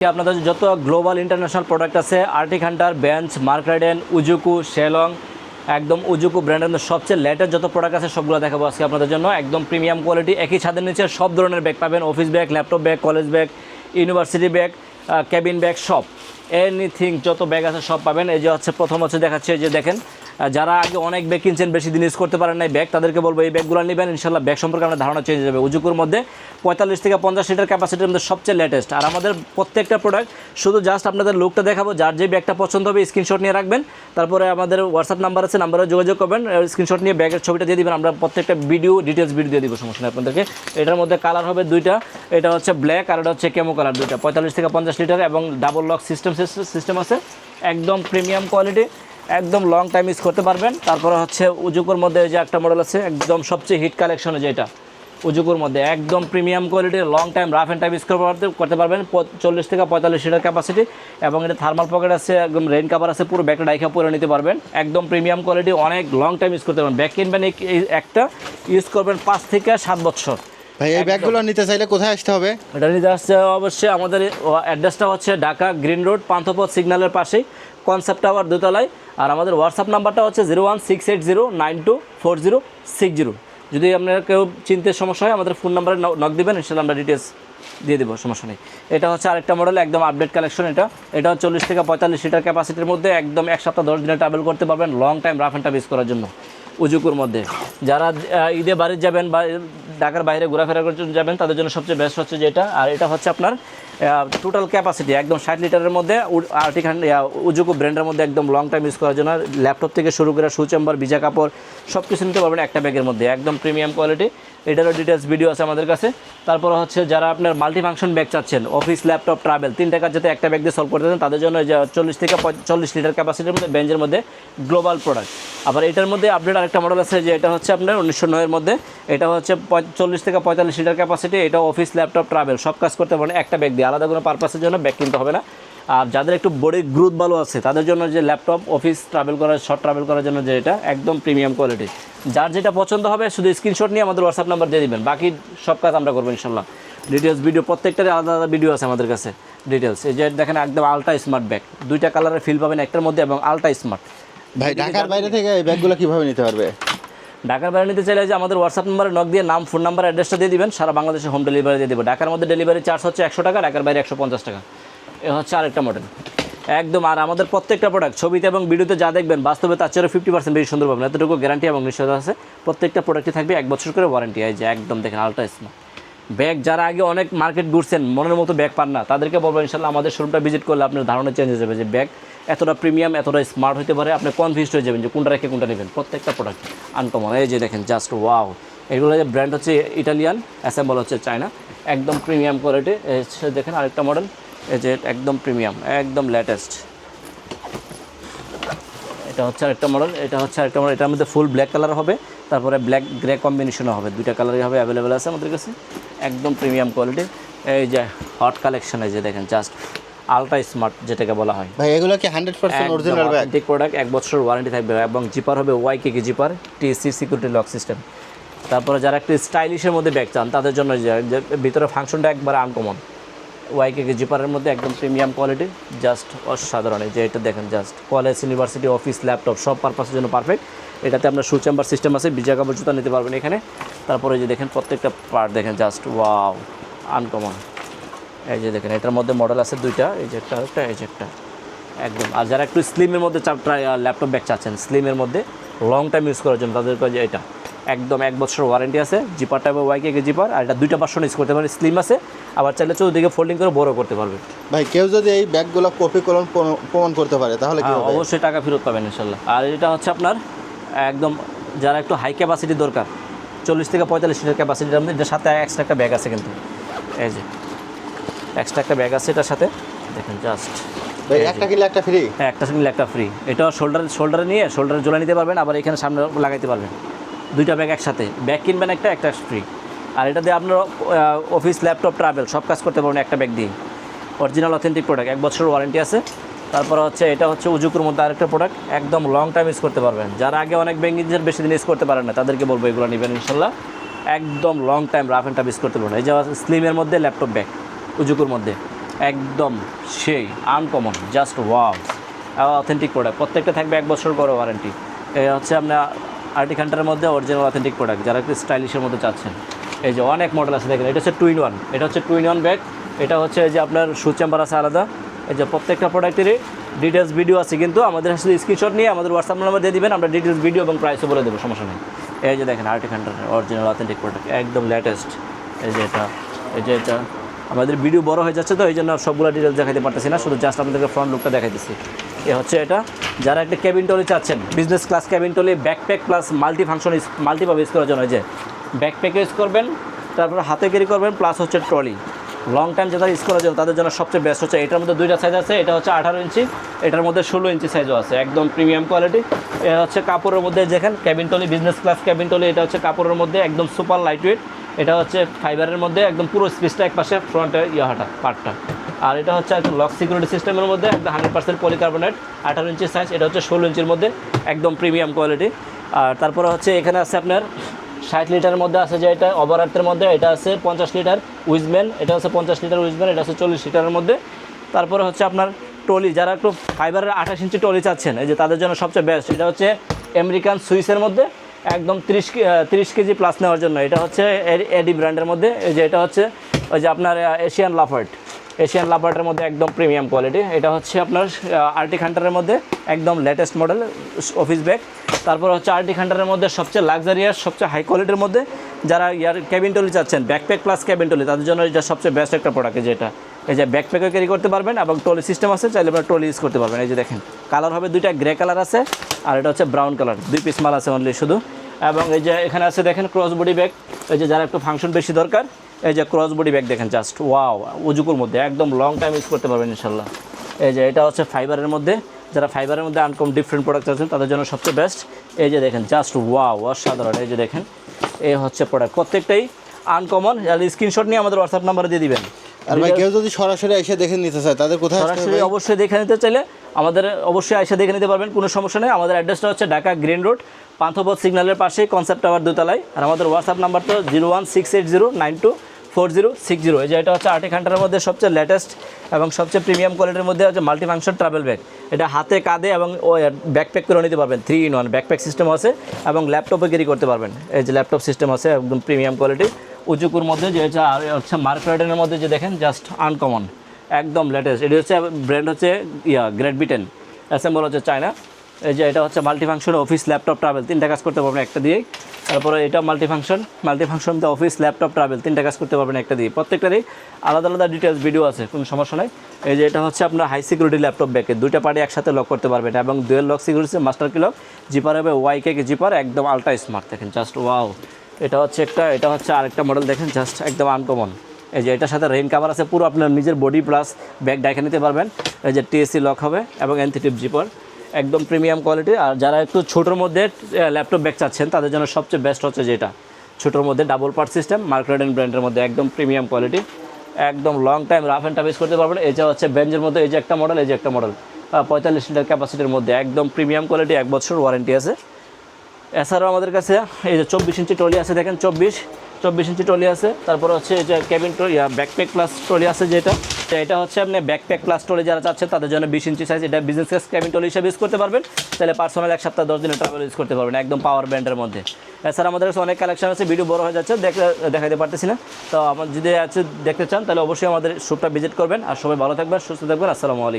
আপনাদের যত global international product আছে Arctic Hunter, Bange, Mark Ryden, Ozuko, শেলং, একদম উজুকু ব্র্যান্ডের সবচেয়ে লেটেস্ট যত প্রোডাক্ট আছে সবগুলো দেখাবো আজকে আপনাদের জন্য। একদম প্রিমিয়াম কোয়ালিটি, একই ছাদের নিচে সব ধরনের ব্যাগ পাবেন। Office bag, laptop bag, college bag, university bag, cabin bag, সব এনিথিং যত ব্যাগ আছে সব পাবেন। এই যে হচ্ছে প্রথম হচ্ছে দেখাচ্ছে, যে দেখেন যারা আগে অনেক ব্যাগ কিনছেন, বেশি দিন ইউজ করতে পারেন নাই ব্যাগ, তাদেরকে বলবো এই ব্যাগগুলো নেবেন। ইনশাল্লাহ ব্যাগ সম্পর্কে আপনার ধারণা চেঞ্জ যাবে। উজুকুর মধ্যে 45 থেকে 50 লিটার ক্যাপাসিটির মধ্যে সবচেয়ে লেটেস্ট। আর আমাদের প্রত্যেকটা প্রোডাক্ট শুধু জাস্ট আপনাদের লুকটা দেখাবো, যার যে ব্যাগটা পছন্দ হবে স্ক্রিনশট নিয়ে রাখবেন। তারপরে আমাদের হোয়াটসঅ্যাপ নাম্বার আছে, নাম্বারে যোগাযোগ করবেন, স্ক্রিনশট নিয়ে ব্যাগের ছবিটা দিয়ে দিবেন। আমরা প্রত্যেকটা ডিটেলস ভিডিও দিয়ে দিব, সমস্যা নেই আপনাদেরকে। এটার মধ্যে কালার হবে দুইটা, এটা হচ্ছে ব্ল্যাক আর এটা হচ্ছে কেমো কালার, দুইটা 45 থেকে 50 লিটার এবং ডাবল লক সিস্টেম আছে। একদম প্রিমিয়াম কোয়ালিটি, একদম লং টাইম ইউজ করতে পারবেন। তারপরে হচ্ছে উজুকুর মধ্যে যে একটা মডেল আছে, একদম সবচেয়ে হিট কালেকশনে যেটা উজুকুর মধ্যে একদম প্রিমিয়াম কোয়ালিটির long time rough and time use করতে পারবেন। 40 থেকে 45 লিটার ক্যাপাসিটি এবং এটা থার্মাল পকেট আছে, একদম রেইন কাভার আছে, পুরো ব্যাগটা ডাইখা পরে নিতে পারবেন। একদম প্রিমিয়াম কোয়ালিটি, অনেক লং টাইম ইউজ করতে পারবেন। ব্যাগ কিনবেন একটা ইউজ করবেন 5 থেকে 7 বছর। ভাই এই ব্যাগগুলো নিতে চাইলে কোথায় আসতে হবে? এটা নিতে আসছে অবশ্যই আমাদের অ্যাড্রেসটা হচ্ছে ঢাকা গ্রিন রোড, পান্থপথ সিগন্যালের পাশেই, কনসেপ্ট টাওয়ার দোতলায়। আর আমাদের হোয়াটসঅ্যাপ নাম্বারটা হচ্ছে 01680924060। যদি আপনার কেউ চিনতে সমস্যা হয় আমাদের ফোন নাম্বারে নক দিবেন, ইনশাআল্লাহ আমরা ডিটেলস দিয়ে দেবো, সমস্যা নেই। এটা হচ্ছে আরেকটা মডেল, একদম আপডেট কালেকশন। এটা 40 থেকে 45 লিটার ক্যাপাসিটির মধ্যে একদম 1 সপ্তাহ 10 দিনে ট্রাভেল করতে পারবেন, long time rough and tough use করার জন্য। উজুকুর মধ্যে যারা ঈদে বাড়ি যাবেন বা ঢাকার বাইরে ঘোরাফেরা করার জন্য যাবেন, তাদের জন্য সবচেয়ে বেস্ট হচ্ছে যেটা। আর এটা হচ্ছে আপনার টোটাল ক্যাপাসিটি একদম 60 লিটারের মধ্যে, আর্টিক উজুকু ব্র্যান্ডের মধ্যে একদম লং টাইম ইউজ করার জন্য। ল্যাপটপ থেকে শুরু করে শু চেম্বার, ভিজা কাপড় সব কিছু নিতে পারবেন একটা ব্যাগের মধ্যে, একদম প্রিমিয়াম কোয়ালিটি। এটারও ডিটেলস ভিডিও আছে আমাদের কাছে। তারপর হচ্ছে যারা আপনার মাল্টি ফাংশন ব্যাগ চাচ্ছেন, অফিস, ল্যাপটপ, ট্রাভেল, 3 টাকার যাতে একটা ব্যাগ দিয়ে সলভ করতে চান, তাদের জন্য যে 40 থেকে 40 লিটার ক্যাপাসিটির মধ্যে বেঞ্চের মধ্যে গ্লোবাল প্রোডাক্ট। আবার এটার মধ্যে আপডেট আরেকটা মডেল আছে, যে এটা হচ্ছে আপনার 1909-এর মধ্যে, এটা হচ্ছে 40 থেকে 45 লিটার ক্যাপাসিটি। এটা অফিস, ল্যাপটপ, ট্রাভেল সব কাজ করতে পারেন একটা ব্যাগ দিয়ে, আলাদা কোনো পারপাসের জন্য ব্যাগ কিনতে হবে না। আর যাদের একটু বডি গ্রোথ ভালো আছে তাদের জন্য যে ল্যাপটপ, অফিস ট্রাভেল করার, শর্ট ট্রাভেল করার জন্য যে এটা একদম প্রিমিয়াম কোয়ালিটি। যার যেটা পছন্দ হবে শুধু স্ক্রিনশট নিয়ে আমাদের হোয়াটসঅ্যাপ নাম্বার দিয়ে দিবেন, বাকি সব কাজ আমরা করবো ইনশাল্লাহ। ডিটেলস ভিডিও প্রত্যেকটারই আলাদা আলাদা ভিডিও আছে আমাদের কাছে, ডিটেলস। এই যে দেখেন একদম আলট্রা স্মার্ট ব্যাগ, দুইটা কালারের ফিল পাবেন একটার মধ্যে এবং আলট্রা স্মার্ট। ভাই ঢাকার বাইরে থেকে এই ব্যাগগুলো কীভাবে নিতে পারবে? ঢাকার বাইরে নিতে চাইলে যে আমাদের হোয়াটসঅ্যাপ নাম্বারে নক দিয়ে নাম, ফোন নাম্বার, অ্যাড্রেসটা দিয়ে দিবেন, সারা বাংলাদেশে হোম ডেলিভারি দিয়ে দেবো। ঢাকার মধ্যে ডেলিভারি চার্জ হচ্ছে 100 টাকা, ঢাকার বাইরে 150 টাকা। এ হচ্ছে আরেকটা মডেল একদম। আর আমাদের প্রত্যেকটা প্রোডাক্ট ছবিতে এবং ভিডিওতে যা দেখবেন বাস্তবে তার চেয়ে 50% বেশি সুন্দর পাবেন, এতটুকু গ্যারান্টি এবং নিশ্চয়তা আছে। প্রত্যেকটা প্রোডাক্টই থাকবে 1 বছর করে ওয়ারেন্টি। এই যে একদম দেখেন আলট্রা স্মার্ট ব্যাগ। যারা আগে অনেক মার্কেট ঘুরছেন, মনের মতো ব্যাগ পান না, তাদেরকে বলবো ইনশাল্লাহ আমাদের শোরুমটা ভিজিট করলে আপনার ধারণা চেঞ্জ হয়ে যাবে, যে ব্যাগ এতটা প্রিমিয়াম, এতটা স্মার্ট হতে পারে, আপনি কনফিউজড হয়ে যাবেন যে কোনটা রেখে কোনটা নেবেন। প্রত্যেকটা প্রোডাক্ট আনকমন। এই যে দেখেন জাস্ট ওয়াও। এগুলো যে ব্র্যান্ড হচ্ছে ইটালিয়ান, অ্যাসেম্বল হচ্ছে চায়না, একদম প্রিমিয়াম কোয়ালিটি। দেখেন আরেকটা মডেল, এই যে একদম প্রিমিয়াম, একদম লেটেস্ট। এটা হচ্ছে আরেকটা মডেল, এটার মধ্যে ফুল ব্ল্যাক কালার হবে, তারপরে ব্ল্যাক গ্রে কম্বিনেশনও হবে, দুইটা কালারই হবে, অ্যাভেলেবেল আছে আমাদের কাছে, একদম প্রিমিয়াম কোয়ালিটি। এই যে হট কালেকশন, এই যে দেখেন জাস্ট আলট্রা স্মার্ট যেটাকে বলা হয়। ভাই এগুলো কি 100% অরিজিনাল ব্যাগ? অথেন্টিক প্রোডাক্ট, 1 বছর ওয়ারেন্টি থাকবে এবং জিপার হবে YKK zipper, TSC security lock system. তারপরে যারা একটু স্টাইলিশের মধ্যে ব্যাগ চান তাদের জন্য যে ভিতরে ফাংশনটা একবারে আনকমন, ওয়াইকেকে জিপারের মধ্যে একদম প্রিমিয়াম কোয়ালিটি, জাস্ট অসাধারণ। এই যে এটা দেখেন just college, university, office, laptop সব পারপাসের জন্য পারফেক্ট। এটাতে আপনার শু চেম্বার সিস্টেম আছে, ভিজা কাপড় জুতা নিতে পারবেন এখানে। তারপরে যে দেখেন প্রত্যেকটা পার্ট দেখেন জাস্ট ওয়াও, আনকমন। এই যে দেখেন এটার মধ্যে মডেল আছে দুইটা, এই যে একটা, এই যে একটা একদম। আর যারা একটু স্লিমের মধ্যে ল্যাপটপ ব্যাগ চাচ্ছেন, স্লিমের মধ্যে লং টাইম ইউজ করার জন্য, তাদেরকে যে এটা একদম 1 বছর ওয়ারেন্টি আছে, জিপারটা হবে ওয়াইকেকে জিপার। আর এটা দুইটা ভার্সন ইউজ করতে পারবেন, স্লিম আছে, আবার চাইলে চৌদিকে ফোল্ডিং করে বড় করতে পারবে। ভাই কেউ যদি এই ব্যাগগুলো কপি কলম প্রমাণ করতে পারে তাহলে কি হবে? অবশ্যই টাকা ফেরত পাবেন ইনশাল্লাহ। আর এটা হচ্ছে আপনার একদম যারা একটু হাই ক্যাপাসিটি দরকার, 40 থেকে 45 লিটার ক্যাপাসিটির মধ্যে, এটার সাথে এক্সট্রা একটা ব্যাগ আছে, কিন্তু এই যে এক্সট্রা একটা ব্যাগ আছে এটার সাথে, দেখেন জাস্ট। একটা কিনলে একটা ফ্রি? হ্যাঁ, একটা কিনলে একটা ফ্রি। এটা শোল্ডারে নিয়ে শোল্ডারে ঝোলা নিতে পারবেন, আবার এখানে সামনে লাগাইতে পারবেন। দুইটা ব্যাগ একসাথে, ব্যাগ কিনবেন একটা ফ্রি। আর এটা দিয়ে আপনার অফিস, ল্যাপটপ, ট্রাভেল সব কাজ করতে পারবেন একটা ব্যাগ দিয়ে। অরিজিনাল অথেন্টিক প্রোডাক্ট, 1 বছর ওয়ারেন্টি আছে। তারপর হচ্ছে এটা হচ্ছে উজুকুর মধ্যে আরেকটা প্রোডাক্ট, একদম লং টাইম ইউজ করতে পারবেন। যারা আগে অনেক ব্যাগ নিজের বেশি দিন ইউজ করতে পারেন না, তাদেরকে বলবো এগুলো নেবেন ইনশাল্লাহ, একদম long time rough and tough use করতে পারবেন। এই যে স্লিমের মধ্যে ল্যাপটপ ব্যাগ উজুকুর মধ্যে, একদম সেই uncommon, just wow, authentic product. প্রত্যেকটা থাকবে 1 বছর করে ওয়ারেন্টি। এই হচ্ছে আপনার আর্টিক হান্টারের মধ্যে অরিজিনাল অথেন্টিক প্রোডাক্ট, যারা একটু স্টাইলিশের মধ্যে চাচ্ছেন। এই যে অনেক মডেল আছে দেখেন, এটা হচ্ছে 2-in-1, এটা হচ্ছে 2-in-1 ব্যাগ। এটা হচ্ছে এই যে আপনার শু চেম্বার আছে আলাদা। এই যে প্রত্যেকটা প্রোডাক্টেরই ডিটেলস ভিডিও আছে, কিন্তু আমাদের আসলে স্ক্রিনশট নিয়ে আমাদের হোয়াটসঅ্যাপ নাম্বার দিয়ে দিবেন, আমরা ডিটেলস ভিডিও এবং প্রাইসও বলে দেবো, সমস্যা নেই। এই যে দেখেন আর্টিক হান্টারের অরিজিনাল অথেন্টিক প্রোডাক্ট, একদম লেটেস্ট। এই যে এটা আমাদের ভিডিও বড় হয়ে যাচ্ছে, তো এই জন্য সবগুলো ডিটেলস দেখাতে পারতেছি না, শুধু জাস্ট আপনাদেরকে ফ্রন্ট লুকটা দেখাইতেছি। এ হচ্ছে এটা, যারা একটা ক্যাবিন টলি চাচ্ছেন, business class cabin trolley, backpack plus multi function মাল্টিভাবে ইউজ করার জন্য, যে ব্যাকপ্যাকে ইউজ করবেন, তারপর হাতে ক্যারি করবেন, প্লাস হচ্ছে ট্রলি লং টাইম যারা ইউজ করার জন্য তাদের জন্য সবচেয়ে বেস্ট হচ্ছে। এটার মধ্যে 2টা সাইজ আছে, এটা হচ্ছে 18 ইঞ্চি, এটার মধ্যে 16 ইঞ্চি সাইজও আছে, একদম প্রিমিয়াম কোয়ালিটি। এটা হচ্ছে কাপড়ের মধ্যে দেখেন cabin trolley, business class cabin trolley, এটা হচ্ছে কাপড়ের মধ্যে একদম সুপার লাইট ওয়েট। এটা হচ্ছে ফাইবারের মধ্যে একদম পুরো স্পেসটা এক পাশে ফ্রন্টে পার্টটা। আর এটা হচ্ছে একদম লক সিকিউরিটি সিস্টেমের মধ্যে একদম 100% পলিকার্বনেট, 18 ইঞ্চি সাইজ। এটা হচ্ছে 16 ইঞ্চির মধ্যে একদম প্রিমিয়াম কোয়ালিটি। আর তারপরে হচ্ছে এখানে আছে আপনার 60 লিটারের মধ্যে আছে, যে এটা ওভারআর্থের মধ্যে, এটা আছে 50 লিটার উইজম্যান, এটা হচ্ছে 50 লিটার উইজম্যান, এটা হচ্ছে 40 লিটারের মধ্যে। তারপরে হচ্ছে আপনার টলি, যারা একটু ফাইবারের 28 ইঞ্চি টলি চাচ্ছেন, এই যে তাদের জন্য সবচেয়ে বেস্ট। এটা হচ্ছে আমেরিকান সুইসের মধ্যে একদম 30 কেজি প্লাস নেওয়ার জন্য। এটা হচ্ছে এডি ব্র্যান্ডের মধ্যে। এই যে এটা হচ্ছে ওই যে আপনার এশিয়ান লাফার্টের মধ্যে একদম প্রিমিয়াম কোয়ালিটি। এটা হচ্ছে আপনার আর্টিক হান্টারের মধ্যে একদম লেটেস্ট মডেল অফিস ব্যাগ। তারপর হচ্ছে আর্টিক হান্টারের মধ্যে সবচেয়ে লাক্সারিয়াস, সবচেয়ে হাই কোয়ালিটির মধ্যে যারা ক্যাবিন টলি চাচ্ছেন, ব্যাকপ্যাক প্লাস ক্যাবিন টলি, তাদের জন্য এটা সবচেয়ে বেস্ট একটা প্রোডাক্ট। যেটা এই যে ব্যাকপ্যাকও ক্যারি করতে পারবেন এবং টলি সিস্টেম আছে, চাইলে আপনার টলি ইউজ করতে পারবেন। এই যে দেখেন কালার হবে 2টা, গ্রে কালার আছে আর এটা হচ্ছে ব্রাউন কালার, 2 পিস মাল আছে অনলি শুধু। এবং এই যে এখানে আছে দেখেন ক্রস বডি ব্যাগ, এই যে যারা একটু ফাংশন বেশি দরকার, এই যে ক্রস বডি ব্যাগ দেখেন, জাস্ট ওয়াও, উজুকুর মধ্যে একদম লং টাইম ইউজ করতে পারবেন ইনশাল্লাহ। এই যে এটা হচ্ছে ফাইবারের মধ্যে, যারা ফাইবারের মধ্যে আনকম ডিফারেন্ট প্রোডাক্ট আছেন তাদের জন্য সবচেয়ে বেস্ট। এই যে দেখেন জাস্ট ওয়াও, অসাধারণ। এই যে দেখেন এই হচ্ছে প্রোডাক্ট, প্রত্যেকটাই আনকমন। স্ক্রিনশট নিয়ে আমাদের হোয়াটসঅ্যাপ নাম্বারে দিয়ে দিবেন। আর ভাই কেউ যদি সরাসরি এসে দেখে নিতে চায় তাদের কোথায় আসতে হবে? সরাসরি অবশ্যই দেখে নিতে চাইলে আমাদের অবশ্যই এসে দেখে নিতে পারবেন, কোনো সমস্যা নেই। আমাদের অ্যাড্রেসটা হচ্ছে ঢাকা গ্রিন রোড, পান্থপথ সিগন্যালের পাশেই, কনসেপ্ট টাওয়ার 2 তলায়। আর আমাদের হোয়াটসঅ্যাপ নাম্বার তো 01680924060। এই যে এটা হচ্ছে আর্টিক হান্টারের মধ্যে সবচেয়ে লেটেস্ট এবং সবচেয়ে প্রিমিয়াম কোয়ালিটির মধ্যে হচ্ছে মাল্টি ফাংশন ট্রাভেল ব্যাগ। এটা হাতে কাঁধে এবং ব্যাকপ্যাক করে নিতে পারবেন, 3-in-1 ব্যাকপ্যাক সিস্টেম আছে এবং ল্যাপটপে ক্যারি করতে পারবেন। এই যে ল্যাপটপ সিস্টেম আছে একদম প্রিমিয়াম কোয়ালিটি উজুকুর মধ্যে, যে হচ্ছে মার্ক রাইডেনের মধ্যে, যে দেখেন জাস্ট আনকমন একদম লেটেস্ট। এটা হচ্ছে ব্র্যান্ড হচ্ছে গ্রেট ব্রিটেন, অ্যাসেম্বল হচ্ছে চায়না। এই যে এটা হচ্ছে multi function office laptop travel, 3টা কাজ করতে পারবেন একটা দিয়েই। তারপরে এটা multi function office laptop travel, 3টা কাজ করতে পারবেন একটা দিয়ে। প্রত্যেকটারই আলাদা আলাদা ডিটেলস ভিডিও আছে, কোনো সমস্যা নেই। এই যে এটা হচ্ছে আপনার হাই সিকিউরিটি ল্যাপটপ ব্যাগে, 2টা পার্টি একসাথে লক করতে পারবেন এবং ডুয়েল লক সিকিউরিটি, মাস্টার কি লক, জিপার হবে YK জিপার, একদম আলট্রা স্মার্ট। দেখেন জাস্ট ওয়াও, এটা হচ্ছে আরেকটা মডেল দেখেন, জাস্ট একদম আনকমন। এই যে এটার সাথে রেইন কাভার আছে, পুরো আপনার নিজের বডি প্লাস ব্যাগ ডাইকে নিতে পারবেন। এই যে TSC লক হবে এবং এনথিটিভ জিপার, একদম প্রিমিয়াম কোয়ালিটি। আর যারা একটু ছোটোর মধ্যে ল্যাপটপ ব্যাগ চাচ্ছেন তাদের জন্য সবচেয়ে বেস্ট হচ্ছে যেটা ছোটোর মধ্যে ডাবল পার্ট সিস্টেম, মার্ক রাইডেন ব্র্যান্ডের মধ্যে একদম প্রিমিয়াম কোয়ালিটি, একদম long time rough and tough use করতে পারবেন। এই যে হচ্ছে বেঞ্জের মধ্যে, এই যে একটা মডেল, 45 লিটার ক্যাপাসিটির মধ্যে একদম প্রিমিয়াম কোয়ালিটি, 1 বছর ওয়ারেন্টি আছে। এছাড়াও আমাদের কাছে এই যে 24 ইঞ্চি ট্রলি আছে, দেখেন 24 ইঞ্চি ট্রলি আছে। তারপরে হচ্ছে এই যে cabin trolley, backpack plus trolley আছে, এটা হচ্ছে আপনি ব্যাকপ্যাক প্লাস ট্রলি যারা চাচ্ছেন তাদের জন্য 20 ইঞ্চি সাইজ। এটা বিজনেস ক্লাস ক্যাবিন ট্রলি হিসেবে ইউজ করতে পারবেন, তাহলে পার্সোনাল 1 সপ্তাহ 10 দিনের ট্রাভেল ইউজ করতে পারবেন, একদম পাওয়ার ব্র্যান্ডের মধ্যে। এছাড়া আমাদের কাছে অনেক কালেকশন আছে, ভিডিও বড় হয়ে যাচ্ছে, দেখাতে পারতেছি না। তো আমার যদি দেখতে চান তাহলে অবশ্যই আমাদের শপটা ভিজিট করবেন। আর সবাই ভালো থাকবেন, সুস্থ থাকবেন। আসসালামু আলাইকুম।